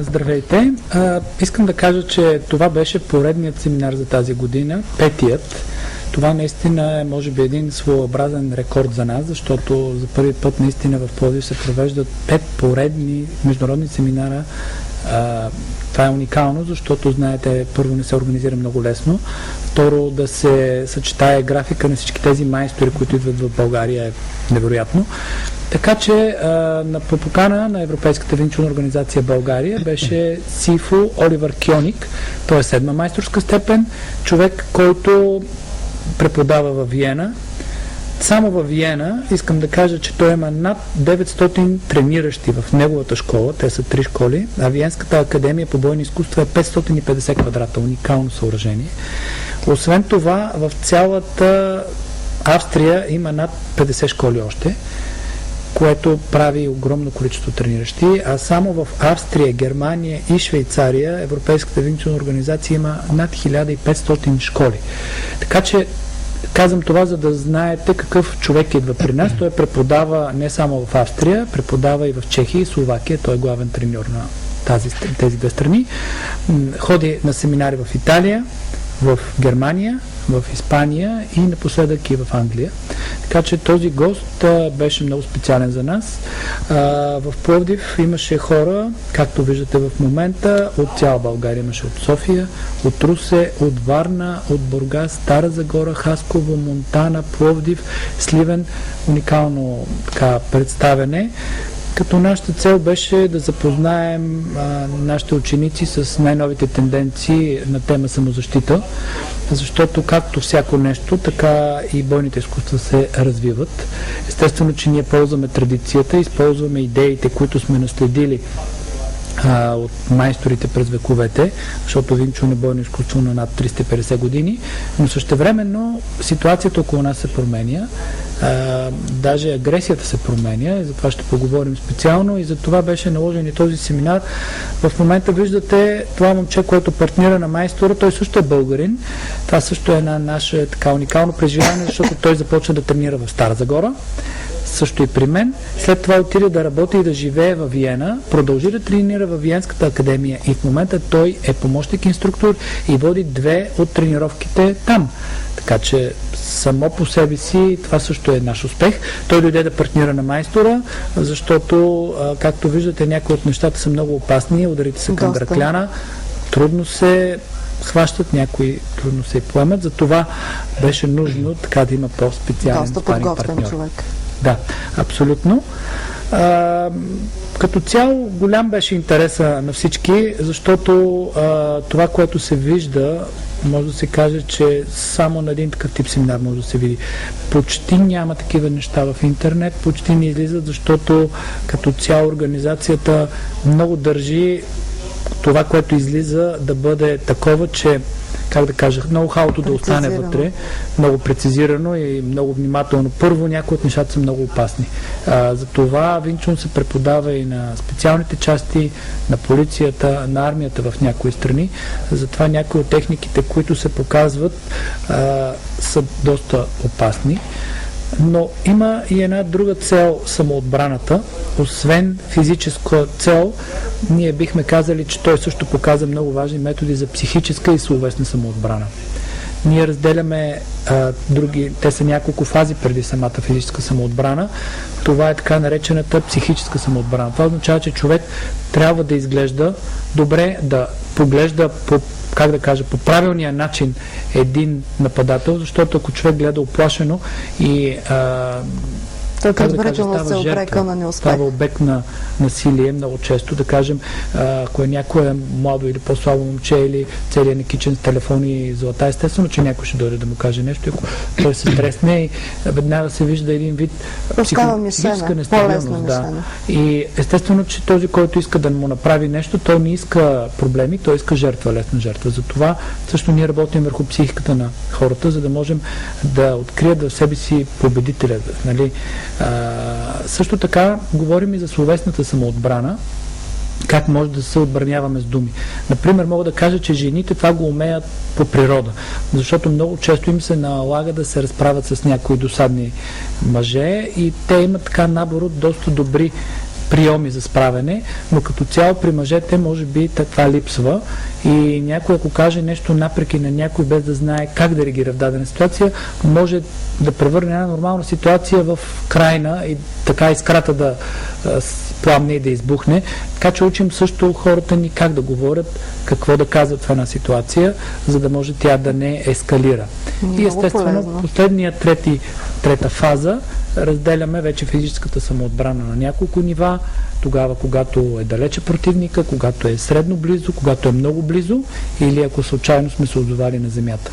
Здравейте! Искам да кажа, че това беше поредният семинар за тази година, петият. Това наистина е, може би, един своеобразен рекорд за нас, защото за първи път наистина в Пловдив се провеждат 5 поредни международни семинара. Това е уникално, защото, знаете, първо не се организира много лесно, второ да се съчетае графика на всички тези майстори, които идват в България, е невероятно. Така че по покана на Европейската винчунна организация България беше СИФО Оливър Кьоник, той е 7-ма майсторска степен, човек, който преподава във Виена. Само във Виена искам да кажа, че той има над 900 трениращи в неговата школа, те са 3 школи, а Виенската академия по бойни изкуства е 550 квадрата, уникално съоръжение. Освен това, в цялата Австрия има над 50 школи още, което прави огромно количество трениращи, а само в Австрия, Германия и Швейцария Европейската винчунна организация има над 1500 школи. Така че казвам това, за да знаете какъв човек идва при нас. Той преподава не само в Австрия, преподава и в Чехия и Словакия. Той е главен треньор на тези две страни. Ходи на семинари в Италия, в Германия, в Испания и напоследък и в Англия. Така че този гост беше много специален за нас. В Пловдив имаше хора, както виждате в момента, от цяла България. Имаше от София, от Русе, от Варна, от Бургас, Стара Загора, Хасково, Монтана, Пловдив, Сливен. Уникално представяне. Като нашата цел беше да запознаем нашите ученици с най-новите тенденции на тема самозащита, защото както всяко нещо, така и бойните изкуства се развиват. Естествено, че ние ползваме традицията, използваме идеите, които сме наследили от майсторите през вековете, защото винчун е бойно изкуство на над 350 години, но същевременно ситуацията около нас се променя, даже агресията се променя и за това ще поговорим специално и за това беше наложен и този семинар. В момента виждате това момче, което партнира на майстора, той също е българин. Това също е една наше уникално преживяване, защото той започна да тренира в Стара Загора, също и при мен. След това отиде да работи и да живее във Виена, продължи да тренира във Виенската академия и в момента той е помощник инструктор и води 2 от тренировките там. Така че само по себе си това също е наш успех. Той дойде да партнира на майстора, защото, както виждате, някои от нещата са много опасни, ударите са към гръкляна, трудно се хващат, някои трудно се поемат, затова беше нужно така да има по-специален спаринг партньор. Човек. Да, абсолютно. Като цяло голям беше интереса на всички, защото това, което се вижда, може да се каже, че само на един такъв тип семинар може да се види. Почти няма такива неща в интернет, почти не излизат, защото като цяло организацията много държи това, което излиза, да бъде такова, че как да кажа, ноу-хауто да остане вътре, много прецизирано и много внимателно. Първо, някои от нещата са много опасни. Затова винчун се преподава и на специалните части, на полицията, на армията в някои страни. Затова някои от техниките, които се показват, са доста опасни. Но има и една друга цел самоотбраната. Освен физическа цел, ние бихме казали, че той също показа много важни методи за психическа и словесна самоотбрана. Ние разделяме те са няколко фази преди самата физическа самоотбрана. Това е така наречената психическа самоотбрана. Това означава, че човек трябва да изглежда добре, да поглежда по правилния начин един нападател, защото ако човек гледа оплашено и става обект на насилие много често, да кажем, ако е някое младо или по-слабо момче или целият некичен с телефон и злата, естествено, че някой ще дойде да му каже нещо, ако той се стресне и веднага се вижда един вид психическа нестабилност. Да. И естествено, че този, който иска да му направи нещо, той не иска проблеми, той иска жертва, лесна жертва. Затова също ние работим върху психиката на хората, за да можем да открият в себе си победителя. Нали? Също така говорим и за словесната самоотбрана, как може да се отбраняваме с думи. Например, мога да кажа, че жените това го умеят по природа, защото много често им се налага да се разправят с някои досадни мъже и те имат така набор от доста добри приеми за справяне, но като цяло при мъжете може би това липсва и някой, ако каже нещо напреки на някой без да знае как да реагира в дадена ситуация, може да превърне една нормална ситуация в крайна и така искрата да пламне и да избухне. Така че учим също хората ни как да говорят, какво да казват в една ситуация, за да може тя да не ескалира. Много и естествено, полезно. последния трета фаза разделяме вече физическата самоотбрана на няколко нива, тогава когато е далече противника, когато е средно близо, когато е много близо или ако случайно сме се озовали на земята.